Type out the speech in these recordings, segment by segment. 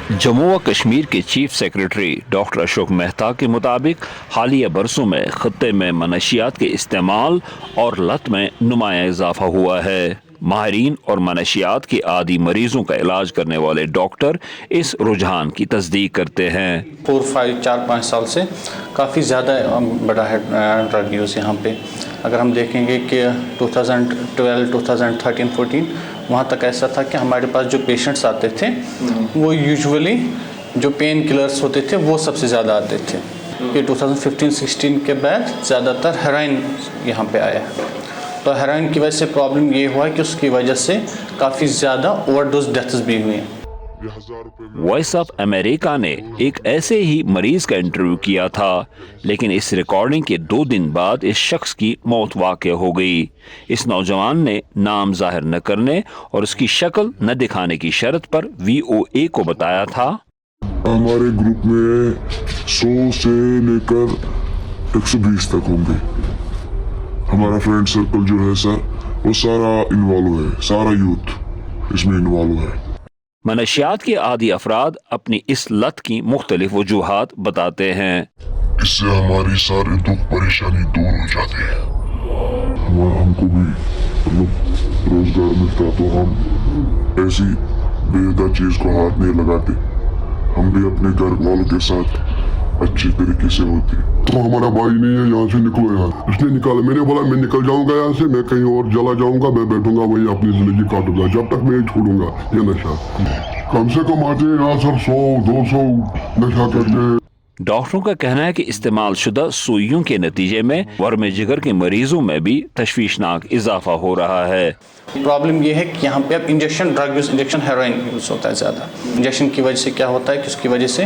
जम्मू व कश्मीर के chief secretary doctor Ashok Mehta के मुताबिक हालिया बरसों में खत्ते में मनशियात के इस्तेमाल और लत में नुमाया इजाफा हुआ है। माहिरीन और मनशियात के आदी मरीजों का इलाज करने वाले डॉक्टर इस रुझान की तस्दीक करते हैं। 4-5 साल से काफ़ी ज़्यादा बड़ा है ड्रग यूज़ यहाँ पे। अगर हम देखेंगे कि 2012, 2013, 14 वहाँ तक ऐसा था कि हमारे पास जो पेशेंट्स आते थे वो यूजुअली जो पेन किलर्स होते थे वो सबसे ज़्यादा आते थे। कि 2015-16 के बाद ज़्यादातर हेरोइन यहाँ पे आया। तो हेरोइन की वजह से प्रॉब्लम ये हुआ कि उसकी वजह से काफ़ी ज़्यादा ओवरडोज डेथ्स भी हुई हैं। वॉइस ऑफ अमेरिका ने एक ऐसे ही मरीज का इंटरव्यू किया था, लेकिन इस रिकॉर्डिंग के 2 दिन बाद इस शख्स की मौत वाक़ हो गई। इस नौजवान ने नाम जाहिर न करने और उसकी शक्ल न दिखाने की शर्त पर VOA को बताया था, हमारे ग्रुप में 100 से लेकर 120 तक होंगे। हमारा फ्रेंड सर्कल जो है सर वो सारा इन्वॉल्व है, सारा यूथ इसमें इन्वॉल्व है। मनशियात के आदी अफराद अपनी इस लत की मुख्तलिफ वजूहात बताते हैं। इससे हमारी सारी दुख परेशानी दूर हो जाती है। हमको भी रोजगार मिलता तो हम ऐसी बेहदा चीज को हाथ नहीं लगाते, हम भी अपने घर वालों के साथ अच्छी तरीके से होते। तो हमारा भाई नहीं है, यहाँ से निकलो यार। इसने निकाला, मैंने बोला मैं निकल जाऊंगा यहाँ से, मैं कहीं और चला जाऊंगा, मैं बैठूंगा वहीं अपनी जिंदगी काटूंगा जब तक मैं छोड़ूंगा ये नशा। कम से कम आते हैं यहाँ सर 100-200 नशा करते हैं। डॉक्टरों का कहना है कि इस्तेमाल शुदा सुइयों के नतीजे में वर्म जिगर के मरीजों में भी तशवीशनाक इजाफा हो रहा है। प्रॉब्लम ये है कि यहाँ पे अब injection drug use, injection heroin use होता है ज़्यादा। इंजेक्शन की वजह से क्या होता है कि उसकी वजह से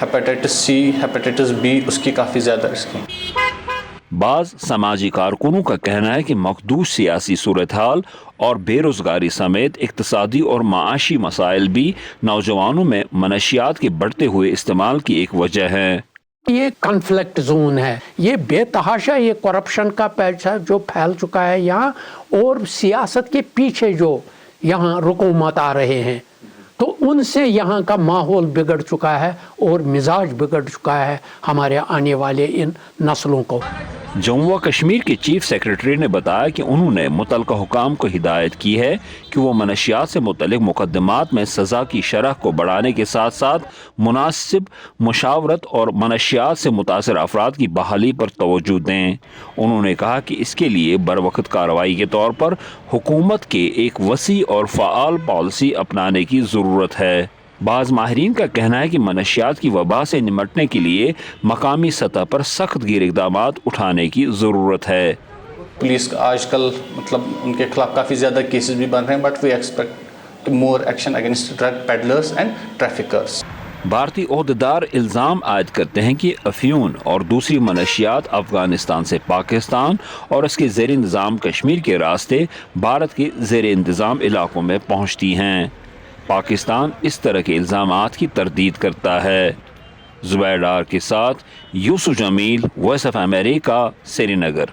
हेपेटाइटिस C, हेपेटाइटिस B उसकी काफ़ी ज़्यादा रिस्क है। बाज़ समाजी कारकुनों का कहना है कि मखदूश सियासी सूरत हाल और बेरोजगारी समेत इक्तसादी और माशी मसाइल भी नौजवानों में मनशियात के बढ़ते हुए इस्तेमाल की एक वजह है। ये कॉन्फ्लिक्ट जोन है, ये बेतहाशा ये करप्शन का पैसा जो फैल चुका है यहाँ, और सियासत के पीछे जो यहाँ हुकूमत आ रहे हैं तो उनसे यहाँ का माहौल बिगड़ चुका है और मिजाज बिगड़ चुका है हमारे आने वाले इन नस्लों को। जम्मू व कश्मीर के चीफ सेक्रेटरी ने बताया कि उन्होंने मुतल्लिका हुकाम को हिदायत की है कि वो मनशियात से मुतल्लिक मुकदमात में सज़ा की शरह को बढ़ाने के साथ साथ मुनासिब मुशावरत और मनशियात से मुतासर अफराद की बहाली पर तवज्जो दें। उन्होंने कहा कि इसके लिए बरवक्त कार्रवाई के तौर पर हुकूमत के एक वसी और फ़आल पॉलिसी अपनाने की ज़रूरत है। बाज़ माहिरीन का कहना है कि मनशियात की वबा से निमटने के लिए मकामी सतह पर सख्त गिर इक़दामात उठाने की ज़रूरत है। पुलिस आजकल मतलब उनके खिलाफ काफ़ी ज़्यादा केसेस भी बन रहे हैं, but we expect more action against drug peddlers and traffickers. भारतीय ओहदेदार इल्ज़ाम आयद करते हैं कि अफ्यून और दूसरी मनशियात अफगानिस्तान से पाकिस्तान और उसके ज़ेर इंतज़ाम कश्मीर के रास्ते भारत के ज़ेर इंतज़ाम इलाकों में पहुँचती हैं। पाकिस्तान इस तरह के इल्ज़ामात की तरदीद करता है। ज़ुबैर डार के साथ Yusuf Jamil, Voice of America, Srinagar.